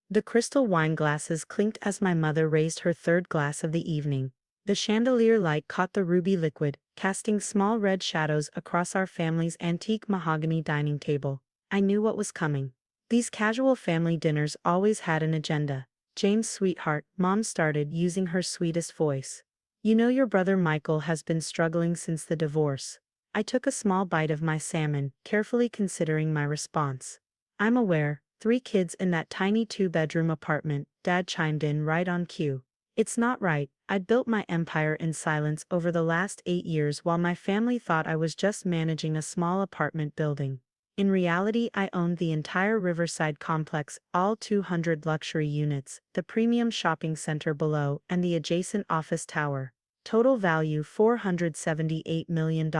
The crystal wine glasses clinked as my mother raised her third glass of the evening. The chandelier light caught the ruby liquid, casting small red shadows across our family's antique mahogany dining table. I knew what was coming. These casual family dinners always had an agenda. "James, sweetheart," Mom started, using her sweetest voice. "You know your brother Michael has been struggling since the divorce." I took a small bite of my salmon, carefully considering my response. "I'm aware. 3 kids in that tiny 2-bedroom apartment," Dad chimed in right on cue. "It's not right. I'd built my empire in silence over the last 8 years while my family thought I was just managing a small apartment building. In reality, I owned the entire Riverside complex, all 200 luxury units, the premium shopping center below, and the adjacent office tower. Total value $478 million.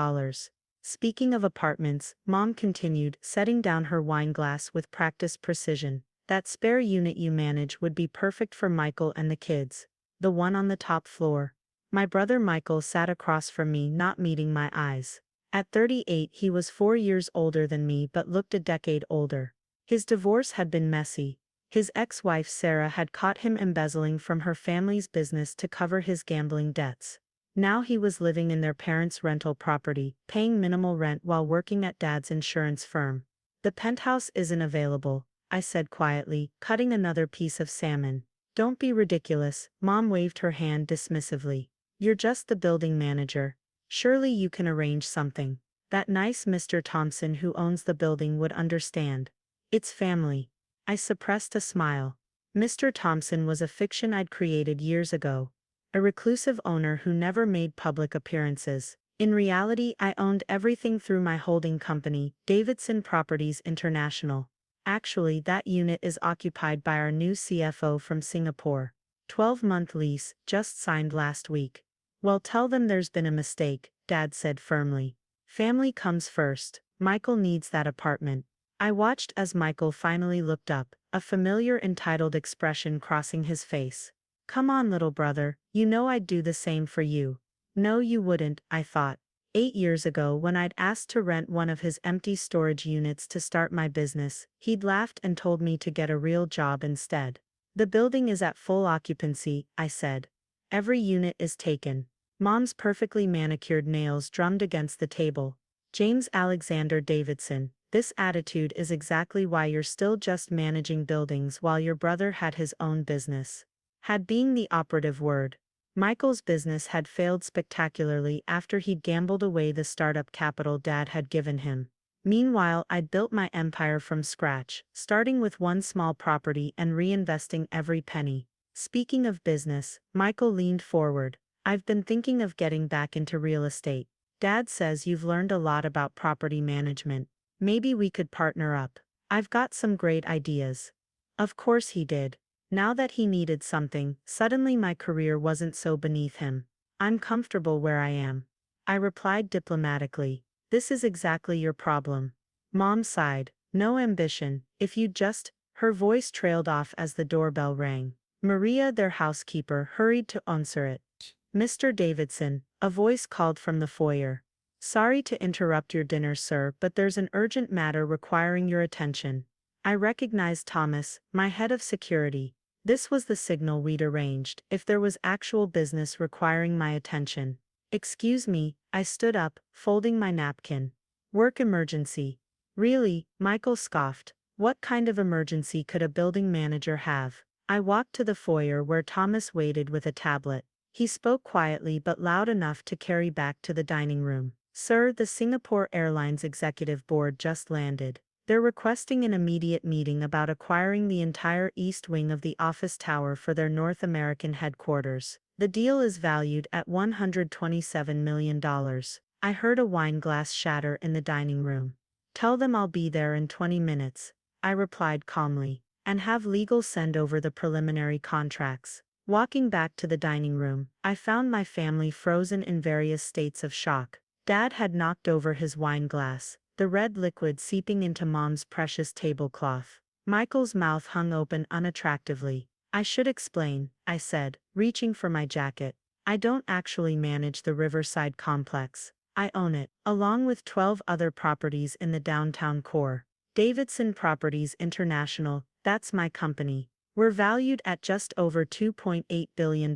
Speaking of apartments," Mom continued, setting down her wine glass with practiced precision, "that spare unit you manage would be perfect for Michael and the kids. The one on the top floor." My brother Michael sat across from me, not meeting my eyes. At 38, he was 4 years older than me but looked a decade older. His divorce had been messy. His ex-wife Sarah had caught him embezzling from her family's business to cover his gambling debts. Now he was living in their parents' rental property, paying minimal rent while working at Dad's insurance firm. "The penthouse isn't available," I said quietly, cutting another piece of salmon. "Don't be ridiculous," Mom waved her hand dismissively. "You're just the building manager. Surely you can arrange something. That nice Mr. Thompson who owns the building would understand. It's family." I suppressed a smile. Mr. Thompson was a fiction I'd created years ago. A reclusive owner who never made public appearances. In reality, I owned everything through my holding company, Davidson Properties International. Actually, that unit is occupied by our new CFO from Singapore. 12-month lease, just signed last week. "Well, tell them there's been a mistake," Dad said firmly. "Family comes first. Michael needs that apartment." I watched as Michael finally looked up, a familiar entitled expression crossing his face. "Come on, little brother, you know I'd do the same for you." No, you wouldn't, I thought. 8 years ago, when I'd asked to rent one of his empty storage units to start my business, he'd laughed and told me to get a real job instead. "The building is at full occupancy," I said. "Every unit is taken." Mom's perfectly manicured nails drummed against the table. "James Alexander Davidson, this attitude is exactly why you're still just managing buildings while your brother had his own business." Had being the operative word. Michael's business had failed spectacularly after he'd gambled away the startup capital Dad had given him. Meanwhile, I'd built my empire from scratch, starting with one small property and reinvesting every penny. "Speaking of business," Michael leaned forward, "I've been thinking of getting back into real estate. Dad says you've learned a lot about property management. Maybe we could partner up. I've got some great ideas." Of course he did. Now that he needed something, suddenly my career wasn't so beneath him. "I'm comfortable where I am," I replied diplomatically. "This is exactly your problem." Mom sighed. "No ambition, if you'd just—" Her voice trailed off as the doorbell rang. Maria, their housekeeper, hurried to answer it. "Mr. Davidson," a voice called from the foyer. "Sorry to interrupt your dinner, sir, but there's an urgent matter requiring your attention." I recognized Thomas, my head of security. This was the signal we'd arranged, if there was actual business requiring my attention. "Excuse me," I stood up, folding my napkin. "Work emergency." "Really?" Michael scoffed. "What kind of emergency could a building manager have?" I walked to the foyer where Thomas waited with a tablet. He spoke quietly but loud enough to carry back to the dining room. "Sir, the Singapore Airlines Executive Board just landed. They're requesting an immediate meeting about acquiring the entire east wing of the office tower for their North American headquarters. The deal is valued at $127 million. I heard a wine glass shatter in the dining room. "Tell them I'll be there in 20 minutes, I replied calmly, "and have legal send over the preliminary contracts." Walking back to the dining room, I found my family frozen in various states of shock. Dad had knocked over his wine glass, the red liquid seeping into Mom's precious tablecloth. Michael's mouth hung open unattractively. "I should explain," I said, reaching for my jacket. "I don't actually manage the Riverside complex. I own it, along with 12 other properties in the downtown core. Davidson Properties International, that's my company. We're valued at just over $2.8 billion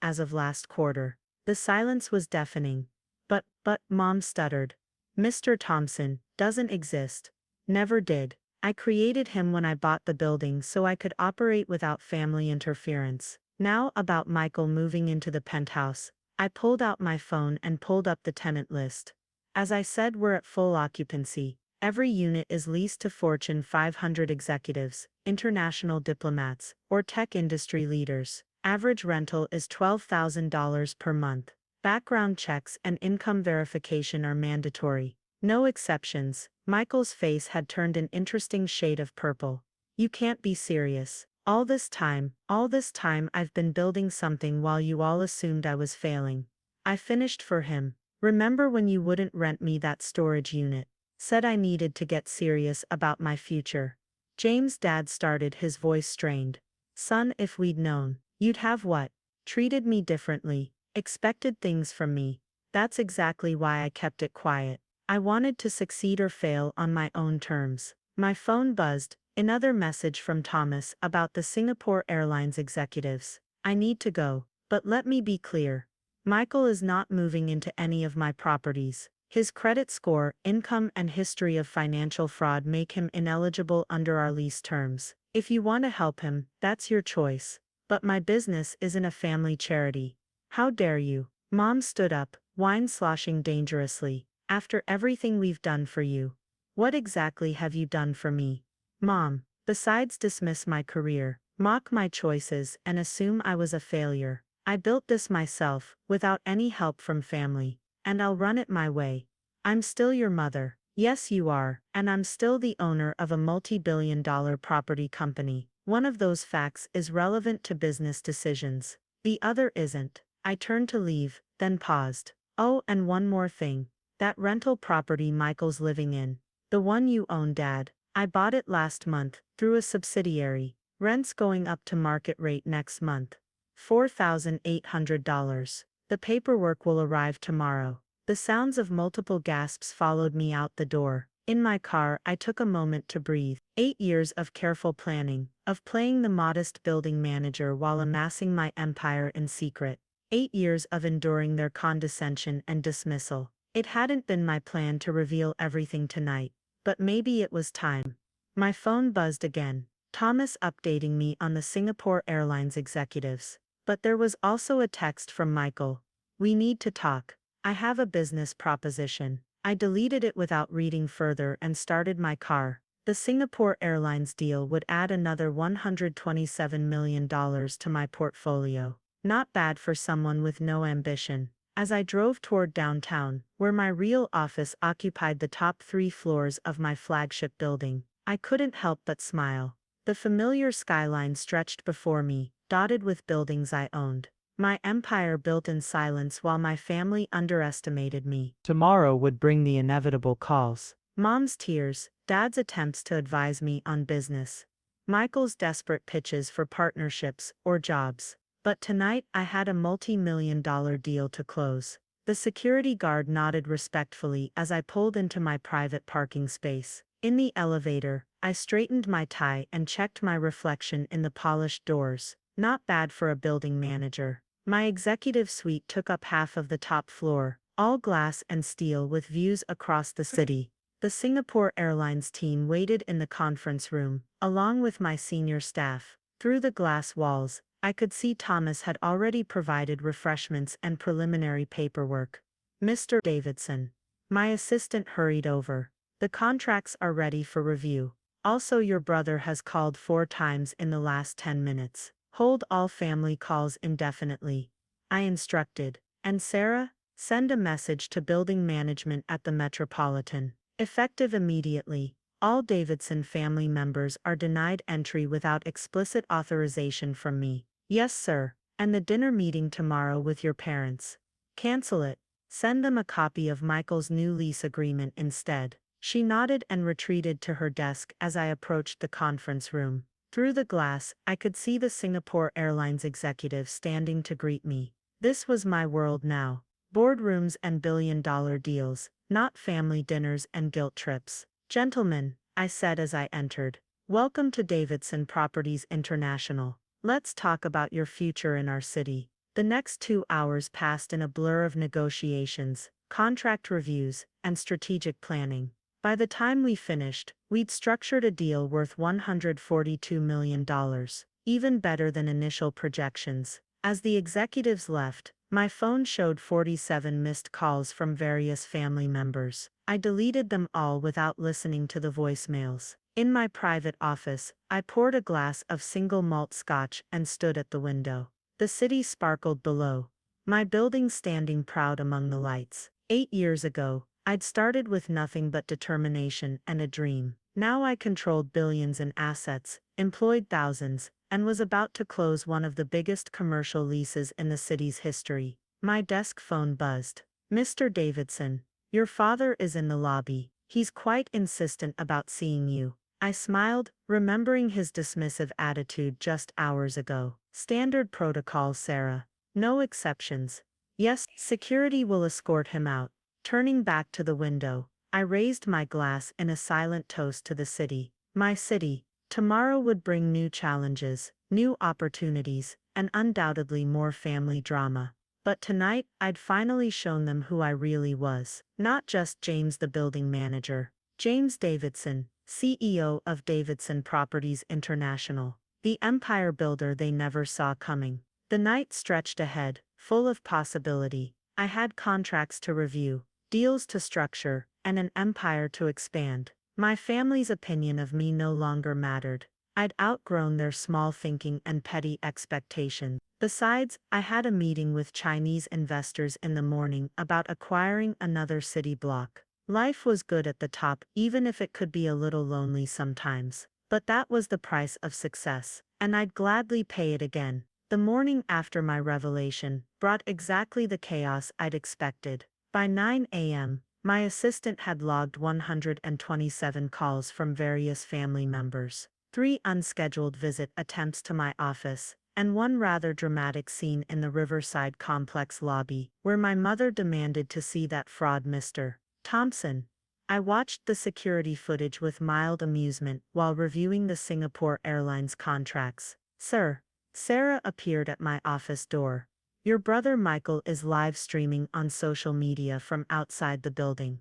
as of last quarter. The silence was deafening. But, Mom stuttered. Mr. Thompson doesn't exist. Never did. I created him when I bought the building so I could operate without family interference. Now about Michael moving into the penthouse. I pulled out my phone and pulled up the tenant list. As I said, we're at full occupancy. Every unit is leased to Fortune 500 executives, international diplomats, or tech industry leaders. Average rental is $12,000 per month. Background checks and income verification are mandatory. No exceptions. Michael's face had turned an interesting shade of purple. You can't be serious. All this time I've been building something while you all assumed I was failing. I finished for him. Remember when you wouldn't rent me that storage unit? Said I needed to get serious about my future. James' dad started, his voice strained. Son, if we'd known, you'd have what? Treated me differently, expected things from me. That's exactly why I kept it quiet. I wanted to succeed or fail on my own terms. My phone buzzed, another message from Thomas about the Singapore Airlines executives. I need to go, but let me be clear. Michael is not moving into any of my properties. His credit score, income, and history of financial fraud make him ineligible under our lease terms. If you want to help him, that's your choice. But my business isn't a family charity. How dare you? Mom stood up, wine sloshing dangerously. After everything we've done for you. What exactly have you done for me? Mom, besides dismiss my career, mock my choices, and assume I was a failure. I built this myself, without any help from family, and I'll run it my way. I'm still your mother. Yes, you are, and I'm still the owner of a multi-billion-dollar property company. One of those facts is relevant to business decisions. The other isn't. I turned to leave, then paused. Oh, and one more thing. That rental property Michael's living in. The one you own, Dad. I bought it last month, through a subsidiary. Rent's going up to market rate next month. $4,800. The paperwork will arrive tomorrow. The sounds of multiple gasps followed me out the door. In my car, I took a moment to breathe. 8 years of careful planning, of playing the modest building manager while amassing my empire in secret. 8 years of enduring their condescension and dismissal. It hadn't been my plan to reveal everything tonight, but maybe it was time. My phone buzzed again. Thomas updating me on the Singapore Airlines executives. But there was also a text from Michael. We need to talk. I have a business proposition. I deleted it without reading further and started my car. The Singapore Airlines deal would add another $127 million to my portfolio. Not bad for someone with no ambition. As I drove toward downtown, where my real office occupied the top 3 floors of my flagship building, I couldn't help but smile. The familiar skyline stretched before me, dotted with buildings I owned. My empire built in silence while my family underestimated me. Tomorrow would bring the inevitable calls. Mom's tears, Dad's attempts to advise me on business. Michael's desperate pitches for partnerships or jobs. But tonight I had a multi-million-dollar deal to close. The security guard nodded respectfully as I pulled into my private parking space. In the elevator, I straightened my tie and checked my reflection in the polished doors. Not bad for a building manager. My executive suite took up half of the top floor, all glass and steel with views across the city. The Singapore Airlines team waited in the conference room, along with my senior staff. Through the glass walls, I could see Thomas had already provided refreshments and preliminary paperwork. Mr. Davidson. My assistant hurried over. The contracts are ready for review. Also, your brother has called 4 times in the last 10 minutes. Hold all family calls indefinitely. I instructed. And Sarah, send a message to building management at the Metropolitan. Effective immediately. All Davidson family members are denied entry without explicit authorization from me. Yes, sir. And the dinner meeting tomorrow with your parents. Cancel it. Send them a copy of Michael's new lease agreement instead. She nodded and retreated to her desk as I approached the conference room. Through the glass, I could see the Singapore Airlines executive standing to greet me. This was my world now. Boardrooms and billion-dollar deals, not family dinners and guilt trips. Gentlemen, I said as I entered. Welcome to Davidson Properties International. Let's talk about your future in our city. The next 2 hours passed in a blur of negotiations, contract reviews, and strategic planning. By the time we finished, we'd structured a deal worth $142 million, even better than initial projections. As the executives left, my phone showed 47 missed calls from various family members. I deleted them all without listening to the voicemails. In my private office, I poured a glass of single malt scotch and stood at the window. The city sparkled below, my building standing proud among the lights. 8 years ago, I'd started with nothing but determination and a dream. Now I controlled billions in assets, employed thousands, and was about to close one of the biggest commercial leases in the city's history. My desk phone buzzed. "Mr. Davidson, your father is in the lobby. He's quite insistent about seeing you." I smiled, remembering his dismissive attitude just hours ago. "Standard protocol, Sarah. No exceptions." "Yes, security will escort him out." Turning back to the window, I raised my glass in a silent toast to the city. My city. Tomorrow would bring new challenges, new opportunities, and undoubtedly more family drama. But tonight, I'd finally shown them who I really was. Not just James the building manager. James Davidson, CEO of Davidson Properties International. The empire builder they never saw coming. The night stretched ahead, full of possibility. I had contracts to review, deals to structure, and an empire to expand. My family's opinion of me no longer mattered. I'd outgrown their small thinking and petty expectations. Besides, I had a meeting with Chinese investors in the morning about acquiring another city block. Life was good at the top, even if it could be a little lonely sometimes. But that was the price of success, and I'd gladly pay it again. The morning after my revelation brought exactly the chaos I'd expected. By 9 a.m., my assistant had logged 127 calls from various family members, 3 unscheduled visit attempts to my office, and one rather dramatic scene in the Riverside Complex lobby, where my mother demanded to see that fraud Mr. Thompson. I watched the security footage with mild amusement while reviewing the Singapore Airlines contracts. "Sir." Sarah appeared at my office door. "Your brother Michael is live streaming on social media from outside the building.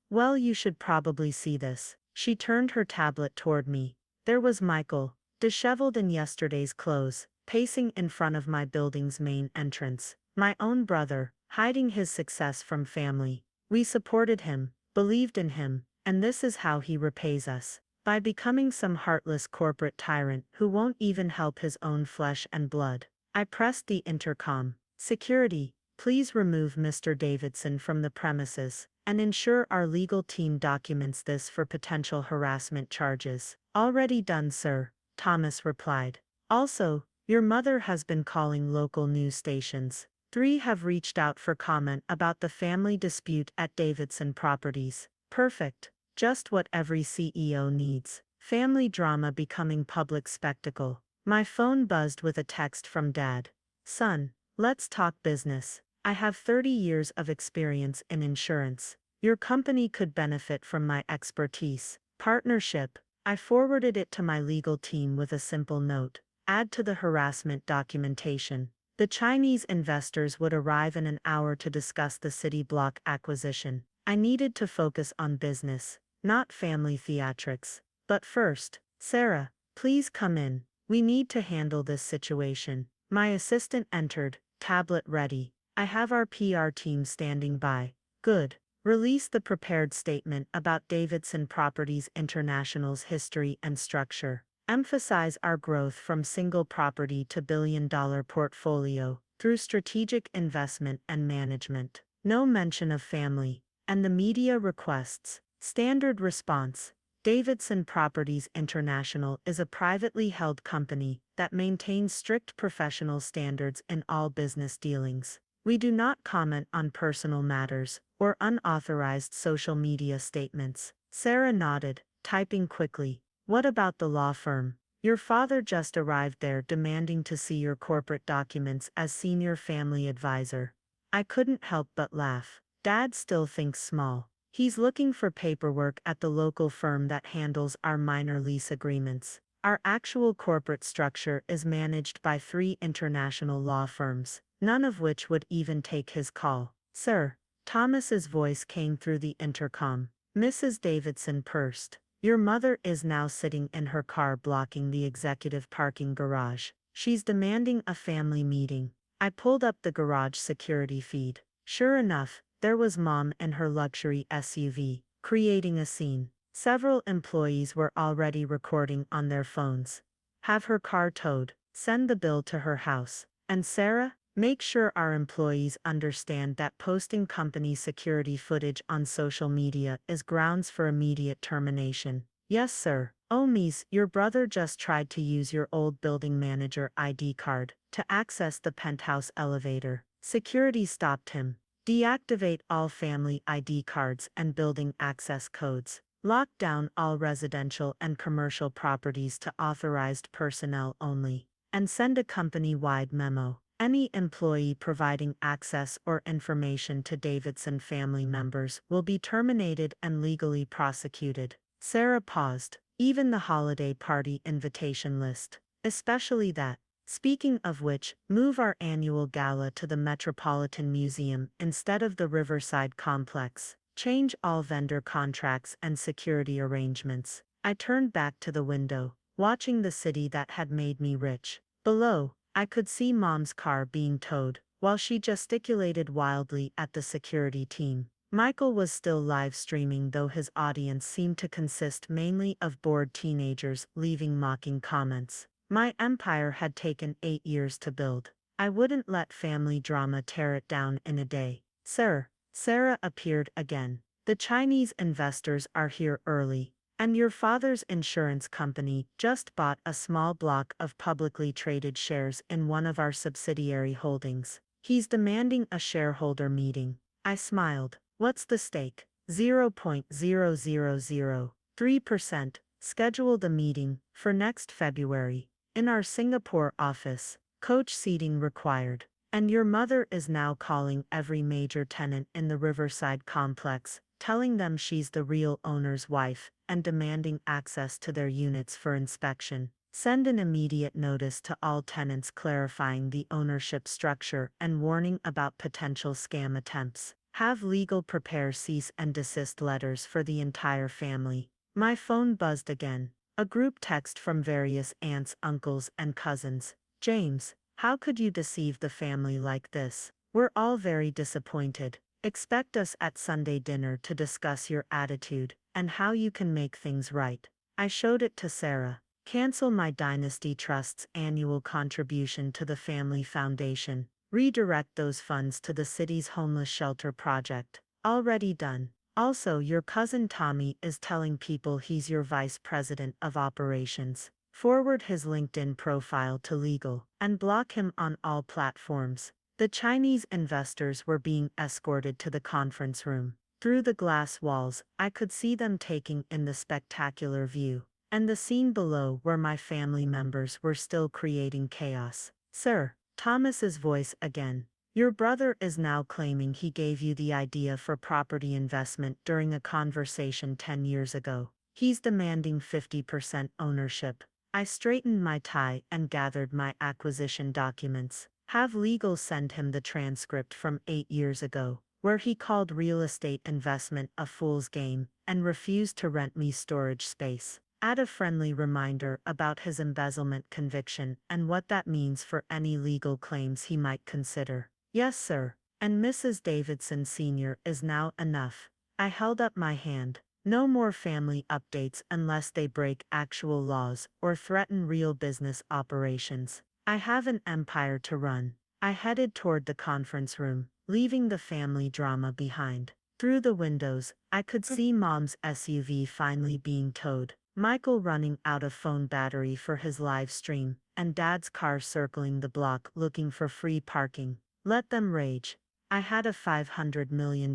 Well, you should probably see this." She turned her tablet toward me. There was Michael, disheveled in yesterday's clothes, pacing in front of my building's main entrance. My own brother, hiding his success from family. We supported him, believed in him, and this is how he repays us. By becoming some heartless corporate tyrant who won't even help his own flesh and blood. I pressed the intercom. "Security, please remove Mr. Davidson from the premises, and ensure our legal team documents this for potential harassment charges." "Already done, sir," Thomas replied. "Also, your mother has been calling local news stations. 3 have reached out for comment about the family dispute at Davidson Properties." Perfect. Just what every CEO needs. Family drama becoming public spectacle. My phone buzzed with a text from Dad. "Son, let's talk business. I have 30 years of experience in insurance. Your company could benefit from my expertise." Partnership. I forwarded it to my legal team with a simple note. "Add to the harassment documentation." The Chinese investors would arrive in an hour to discuss the city block acquisition. I needed to focus on business, not family theatrics. But first, "Sarah, please come in. We need to handle this situation." My assistant entered, tablet ready. "I have our PR team standing by." "Good. Release the prepared statement about Davidson Properties International's history and structure. Emphasize our growth from single property to billion-dollar portfolio through strategic investment and management. No mention of family." And the media requests. Standard response. Davidson Properties International is a privately held company that maintains strict professional standards in all business dealings. We do not comment on personal matters or unauthorized social media statements. Sarah nodded, typing quickly. "What about the law firm? Your father just arrived there demanding to see your corporate documents as senior family advisor." I couldn't help but laugh. Dad still thinks small. He's looking for paperwork at the local firm that handles our minor lease agreements. Our actual corporate structure is managed by 3 international law firms, none of which would even take his call. Sir, Thomas's voice came through the intercom. Mrs. Davidson pursed. Your mother is now sitting in her car blocking the executive parking garage. She's demanding a family meeting. I pulled up the garage security feed. Sure enough, there was Mom in her luxury SUV, creating a scene. Several employees were already recording on their phones. Have her car towed, send the bill to her house. And Sarah, make sure our employees understand that posting company security footage on social media is grounds for immediate termination. Yes, sir. Oh, Mies, your brother just tried to use your old building manager ID card to access the penthouse elevator. Security stopped him. Deactivate all family ID cards and building access codes. Lock down all residential and commercial properties to authorized personnel only. And send a company-wide memo. Any employee providing access or information to Davidson family members will be terminated and legally prosecuted. Sarah paused. Even the holiday party invitation list. Especially that. Speaking of which, move our annual gala to the Metropolitan Museum instead of the Riverside Complex. Change all vendor contracts and security arrangements. I turned back to the window, watching the city that had made me rich. Below, I could see Mom's car being towed, while she gesticulated wildly at the security team. Michael was still live streaming, though his audience seemed to consist mainly of bored teenagers leaving mocking comments. My empire had taken 8 years to build. I wouldn't let family drama tear it down in a day. Sir, Sarah appeared again. The Chinese investors are here early, and your father's insurance company just bought a small block of publicly traded shares in one of our subsidiary holdings. He's demanding a shareholder meeting. I smiled. What's the stake? 0.0003%. Schedule the meeting for next February. In our Singapore office. Coach seating required. And your mother is now calling every major tenant in the Riverside complex, telling them she's the real owner's wife, and demanding access to their units for inspection. Send an immediate notice to all tenants clarifying the ownership structure and warning about potential scam attempts. Have legal prepare cease and desist letters for the entire family. My phone buzzed again. A group text from various aunts, uncles, and cousins. James, how could you deceive the family like this? We're all very disappointed. Expect us at Sunday dinner to discuss your attitude and how you can make things right. I showed it to Sarah. Cancel my Dynasty Trust's annual contribution to the Family Foundation. Redirect those funds to the city's homeless shelter project. Already done. Also, your cousin Tommy is telling people he's your vice president of operations. Forward his LinkedIn profile to legal and block him on all platforms. The Chinese investors were being escorted to the conference room. Through the glass walls, I could see them taking in the spectacular view, and the scene below where my family members were still creating chaos. Sir, Thomas's voice again. Your brother is now claiming he gave you the idea for property investment during a conversation 10 years ago. He's demanding 50% ownership. I straightened my tie and gathered my acquisition documents. Have legal send him the transcript from 8 years ago, where he called real estate investment a fool's game and refused to rent me storage space. Add a friendly reminder about his embezzlement conviction and what that means for any legal claims he might consider. Yes, sir. And Mrs. Davidson Sr. is now enough. I held up my hand. No more family updates unless they break actual laws or threaten real business operations. I have an empire to run. I headed toward the conference room, leaving the family drama behind. Through the windows, I could see Mom's SUV finally being towed. Michael running out of phone battery for his live stream, and Dad's car circling the block looking for free parking. Let them rage. I had a $500 million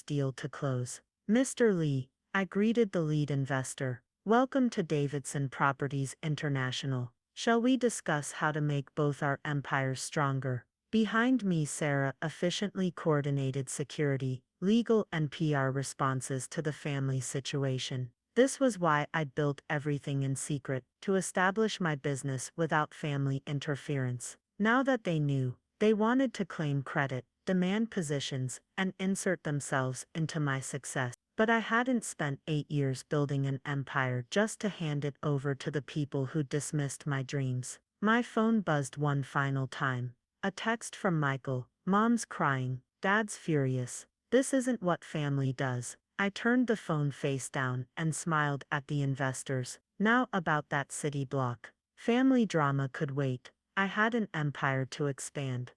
deal to close. Mr. Lee, I greeted the lead investor. Welcome to Davidson Properties International. Shall we discuss how to make both our empires stronger? Behind me, Sarah efficiently coordinated security, legal and PR responses to the family situation. This was why I'd built everything in secret, to establish my business without family interference. Now that they knew, they wanted to claim credit, demand positions, and insert themselves into my success. But I hadn't spent 8 years building an empire just to hand it over to the people who dismissed my dreams. My phone buzzed one final time. A text from Michael. Mom's crying. Dad's furious. This isn't what family does. I turned the phone face down and smiled at the investors. Now about that city block. Family drama could wait. I had an empire to expand.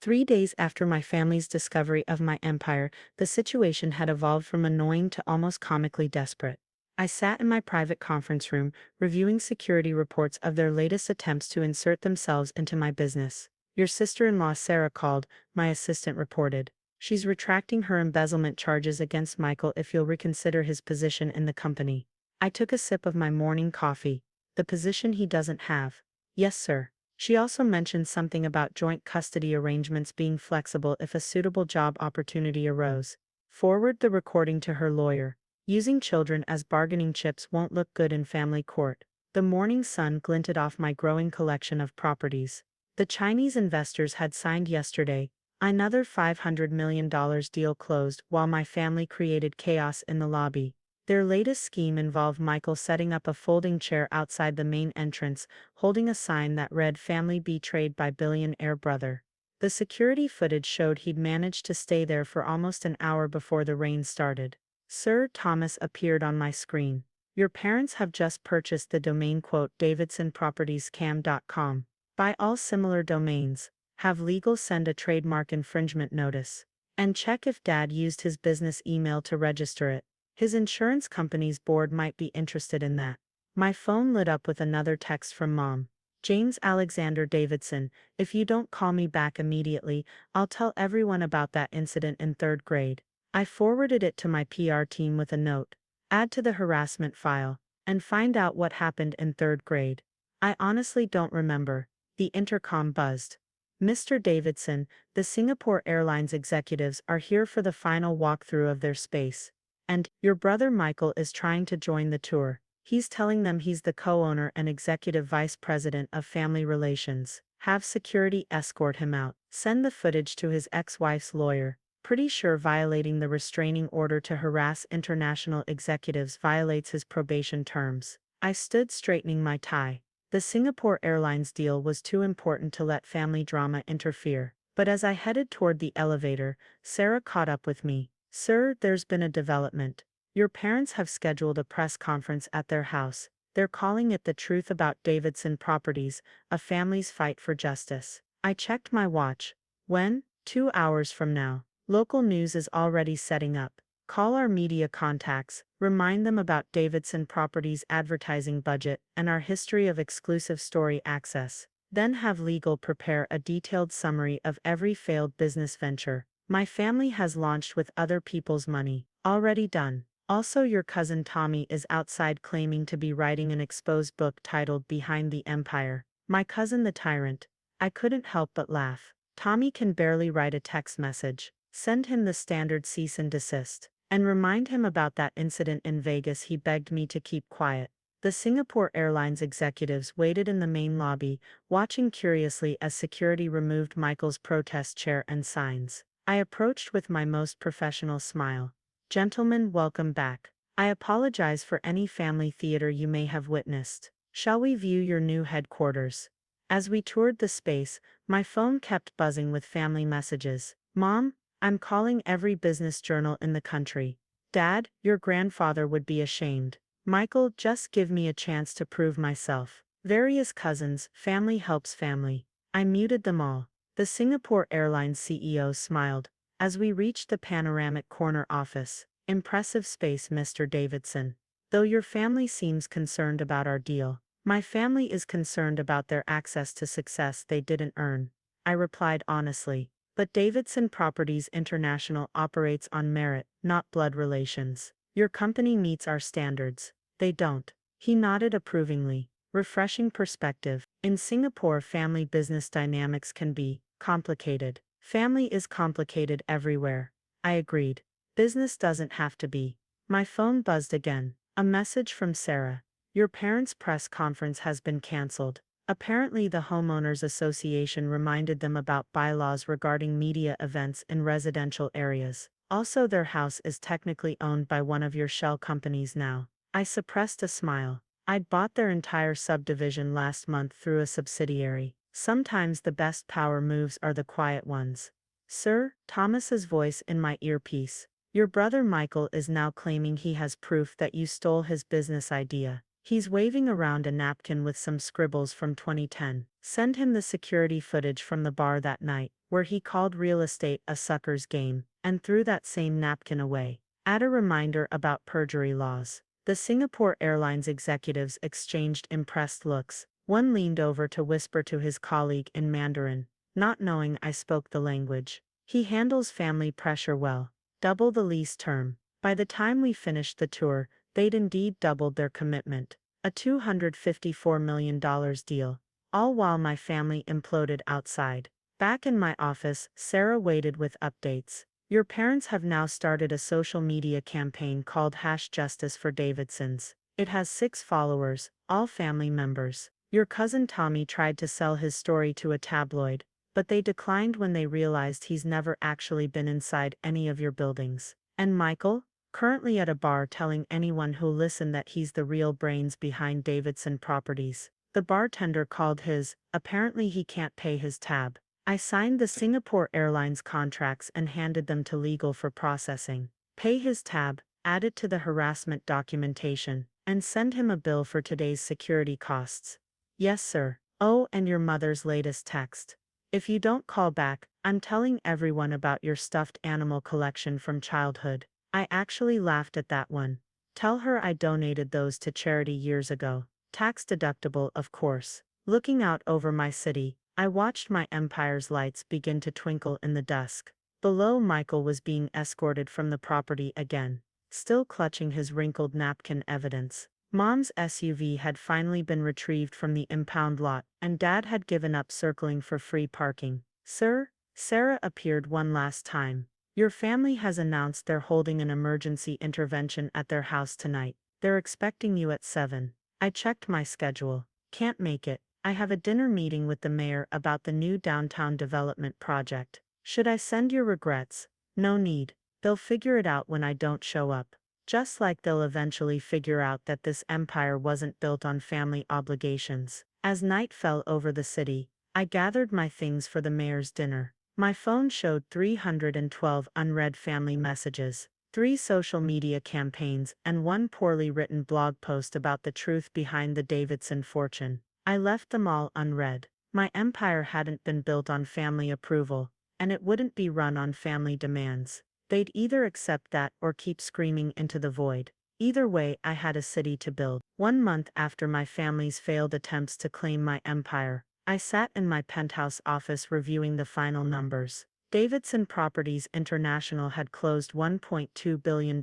3 days after my family's discovery of my empire, the situation had evolved from annoying to almost comically desperate. I sat in my private conference room, reviewing security reports of their latest attempts to insert themselves into my business. Your sister-in-law Sarah called, my assistant reported. She's retracting her embezzlement charges against Michael if you'll reconsider his position in the company. I took a sip of my morning coffee. The position he doesn't have. Yes, sir. She also mentioned something about joint custody arrangements being flexible if a suitable job opportunity arose. Forward the recording to her lawyer. Using children as bargaining chips won't look good in family court. The morning sun glinted off my growing collection of properties. The Chinese investors had signed yesterday. Another $500 million deal closed while my family created chaos in the lobby. Their latest scheme involved Michael setting up a folding chair outside the main entrance, holding a sign that read "Family Betrayed by Billionaire Brother." The security footage showed he'd managed to stay there for almost an hour before the rain started. Sir Thomas appeared on my screen. Your parents have just purchased the domain davidsonpropertiescam.com. Buy all similar domains. Have legal send a trademark infringement notice. And check if Dad used his business email to register it. His insurance company's board might be interested in that. My phone lit up with another text from Mom. James Alexander Davidson, if you don't call me back immediately, I'll tell everyone about that incident in third grade. I forwarded it to my PR team with a note. Add to the harassment file, and find out what happened in third grade. I honestly don't remember. The intercom buzzed. Mr. Davidson, the Singapore Airlines executives are here for the final walkthrough of their space. And your brother Michael is trying to join the tour. He's telling them he's the co-owner and executive vice president of family relations. Have security escort him out. Send the footage to his ex-wife's lawyer. Pretty sure violating the restraining order to harass international executives violates his probation terms. I stood straightening my tie. The Singapore Airlines deal was too important to let family drama interfere. But as I headed toward the elevator, Sarah caught up with me. Sir, there's been a development. Your parents have scheduled a press conference at their house. They're calling it The Truth About Davidson Properties, a Family's Fight for Justice. I checked my watch. When? 2 hours from now. Local news is already setting up. Call our media contacts, remind them about Davidson Properties' advertising budget and our history of exclusive story access. Then have legal prepare a detailed summary of every failed business venture my family has launched with other people's money. Already done. Also, your cousin Tommy is outside claiming to be writing an exposed book titled Behind the Empire. My cousin the tyrant. I couldn't help but laugh. Tommy can barely write a text message. Send him the standard cease and desist. And remind him about that incident in Vegas he begged me to keep quiet. The Singapore Airlines executives waited in the main lobby, watching curiously as security removed Michael's protest chair and signs. I approached with my most professional smile. Gentlemen, welcome back. I apologize for any family theater you may have witnessed. Shall we view your new headquarters? As we toured the space, my phone kept buzzing with family messages. Mom, I'm calling every business journal in the country. Dad, your grandfather would be ashamed. Michael, just give me a chance to prove myself. Various cousins, family helps family. I muted them all. The Singapore Airlines CEO smiled. As we reached the panoramic corner office. Impressive space, Mr. Davidson. Though your family seems concerned about our deal, my family is concerned about their access to success they didn't earn. I replied honestly. But Davidson Properties International operates on merit, not blood relations. Your company meets our standards. They don't. He nodded approvingly. Refreshing perspective. In Singapore, family business dynamics can be complicated. Family is complicated everywhere. I agreed. Business doesn't have to be. My phone buzzed again. A message from Sarah. Your parents' press conference has been canceled. Apparently, the Homeowners Association reminded them about bylaws regarding media events in residential areas. Also, their house is technically owned by one of your shell companies now. I suppressed a smile. I'd bought their entire subdivision last month through a subsidiary. Sometimes the best power moves are the quiet ones. Sir, Thomas's voice in my earpiece. Your brother Michael is now claiming he has proof that you stole his business idea. He's waving around a napkin with some scribbles from 2010. Send him the security footage from the bar that night, where he called real estate a sucker's game, and threw that same napkin away. Add a reminder about perjury laws. The Singapore Airlines executives exchanged impressed looks. One leaned over to whisper to his colleague in Mandarin, not knowing I spoke the language. He handles family pressure well. Double the lease term. By the time we finished the tour, they'd indeed doubled their commitment. A $254 million deal. All while my family imploded outside. Back in my office, Sarah waited with updates. Your parents have now started a social media campaign called #Justice for Davidsons. It has 6 followers, all family members. Your cousin Tommy tried to sell his story to a tabloid, but they declined when they realized he's never actually been inside any of your buildings. And Michael? Currently at a bar telling anyone who'll listen that he's the real brains behind Davidson Properties. The bartender called his, apparently he can't pay his tab. I signed the Singapore Airlines contracts and handed them to legal for processing. Pay his tab, add it to the harassment documentation, and send him a bill for today's security costs. Yes, sir. Oh, and your mother's latest text. If you don't call back, I'm telling everyone about your stuffed animal collection from childhood. I actually laughed at that one. Tell her I donated those to charity years ago. Tax deductible, of course. Looking out over my city, I watched my empire's lights begin to twinkle in the dusk. Below, Michael was being escorted from the property again, still clutching his wrinkled napkin evidence. Mom's SUV had finally been retrieved from the impound lot, and Dad had given up circling for free parking. Sir, Sarah appeared one last time. Your family has announced they're holding an emergency intervention at their house tonight. They're expecting you at 7. I checked my schedule. Can't make it. I have a dinner meeting with the mayor about the new downtown development project. Should I send your regrets? No need. They'll figure it out when I don't show up. Just like they'll eventually figure out that this empire wasn't built on family obligations. As night fell over the city, I gathered my things for the mayor's dinner. My phone showed 312 unread family messages, 3 social media campaigns, and 1 poorly written blog post about the truth behind the Davidson fortune. I left them all unread. My empire hadn't been built on family approval, and it wouldn't be run on family demands. They'd either accept that or keep screaming into the void. Either way, I had a city to build. 1 month after my family's failed attempts to claim my empire, I sat in my penthouse office reviewing the final numbers. Davidson Properties International had closed $1.2 billion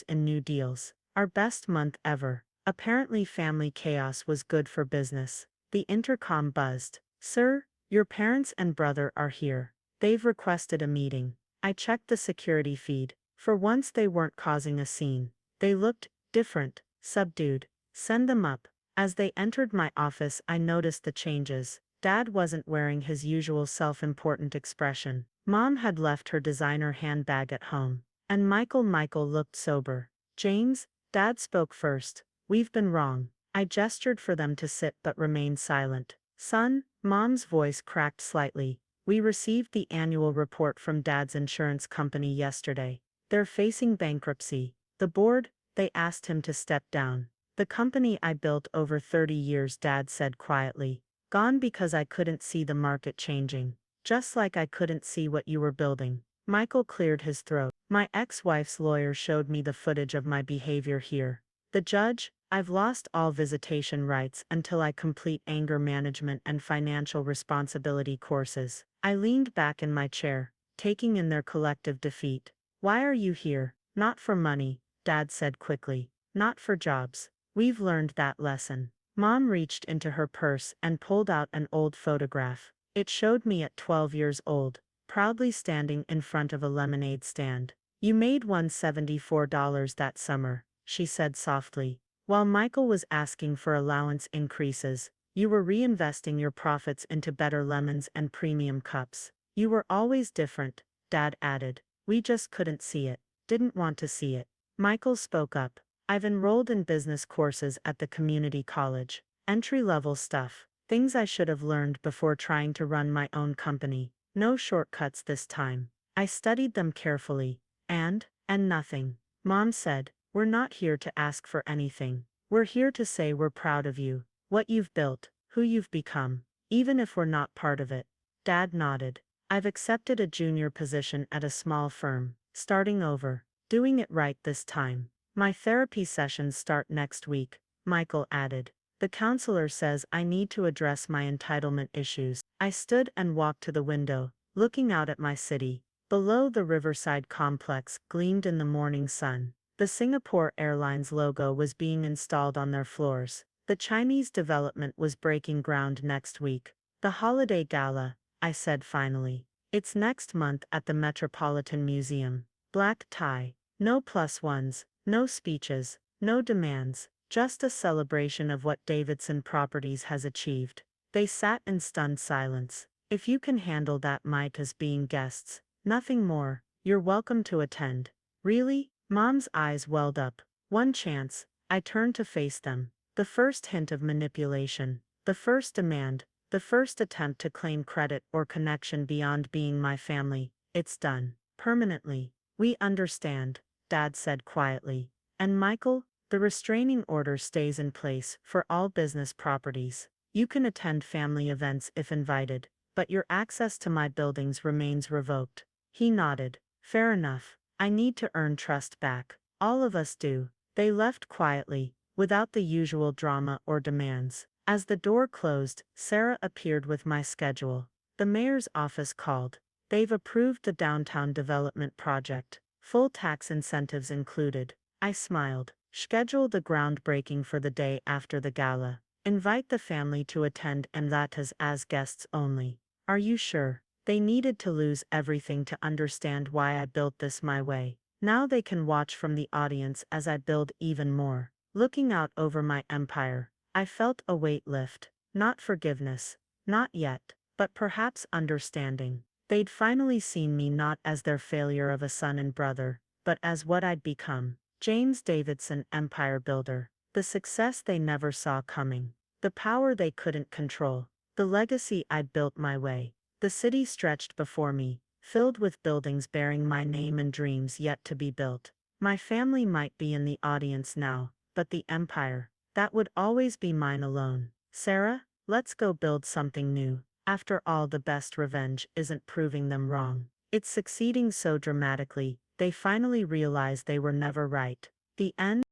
in new deals. Our best month ever. Apparently family chaos was good for business. The intercom buzzed. Sir, your parents and brother are here. They've requested a meeting. I checked the security feed. For once they weren't causing a scene. They looked different, subdued. Send them up. As they entered my office, I noticed the changes. Dad wasn't wearing his usual self-important expression. Mom had left her designer handbag at home. And Michael looked sober. James, Dad spoke first. We've been wrong. I gestured for them to sit but remained silent. Son, Mom's voice cracked slightly. We received the annual report from Dad's insurance company yesterday. They're facing bankruptcy. The board, they asked him to step down. The company I built over 30 years, Dad said quietly. Gone because I couldn't see the market changing. Just like I couldn't see what you were building. Michael cleared his throat. My ex-wife's lawyer showed me the footage of my behavior here. The judge, I've lost all visitation rights until I complete anger management and financial responsibility courses. I leaned back in my chair, taking in their collective defeat. Why are you here? Not for money, Dad said quickly. Not for jobs. We've learned that lesson. Mom reached into her purse and pulled out an old photograph. It showed me at 12 years old, proudly standing in front of a lemonade stand. You made $174 that summer, she said softly. While Michael was asking for allowance increases, you were reinvesting your profits into better lemons and premium cups. You were always different, Dad added. We just couldn't see it, didn't want to see it. Michael spoke up. I've enrolled in business courses at the community college. Entry-level stuff. Things I should have learned before trying to run my own company. No shortcuts this time. I studied them carefully. And nothing. Mom said, we're not here to ask for anything. We're here to say we're proud of you, what you've built, who you've become, even if we're not part of it. Dad nodded. I've accepted a junior position at a small firm, starting over, doing it right this time. My therapy sessions start next week, Michael added. The counselor says I need to address my entitlement issues. I stood and walked to the window, looking out at my city. Below, the Riverside complex gleamed in the morning sun. The Singapore Airlines logo was being installed on their floors. The Chinese development was breaking ground next week. The holiday gala, I said finally. It's next month at the Metropolitan Museum. Black tie. No plus ones, no speeches, no demands, just a celebration of what Davidson Properties has achieved. They sat in stunned silence. If you can handle that might as being guests. Nothing more, you're welcome to attend. Really? Mom's eyes welled up. One chance. I turned to face them. The first hint of manipulation. The first demand. The first attempt to claim credit or connection beyond being my family. It's done. Permanently. We understand, Dad said quietly. And Michael, the restraining order stays in place for all business properties. You can attend family events if invited, but your access to my buildings remains revoked. He nodded. Fair enough. I need to earn trust back. All of us do. They left quietly, without the usual drama or demands. As the door closed, Sarah appeared with my schedule. The mayor's office called. They've approved the downtown development project. Full tax incentives included. I smiled. Schedule the groundbreaking for the day after the gala. Invite the family to attend and that is as guests only. Are you sure? They needed to lose everything to understand why I built this my way. Now they can watch from the audience as I build even more. Looking out over my empire, I felt a weight lift. Not forgiveness. Not yet. But perhaps understanding. They'd finally seen me not as their failure of a son and brother, but as what I'd become. James Davidson, empire builder. The success they never saw coming. The power they couldn't control. The legacy I'd built my way. The city stretched before me, filled with buildings bearing my name and dreams yet to be built. My family might be in the audience now, but the empire, that would always be mine alone. Sarah, let's go build something new. After all, the best revenge isn't proving them wrong. It's succeeding so dramatically, they finally realize they were never right. The end.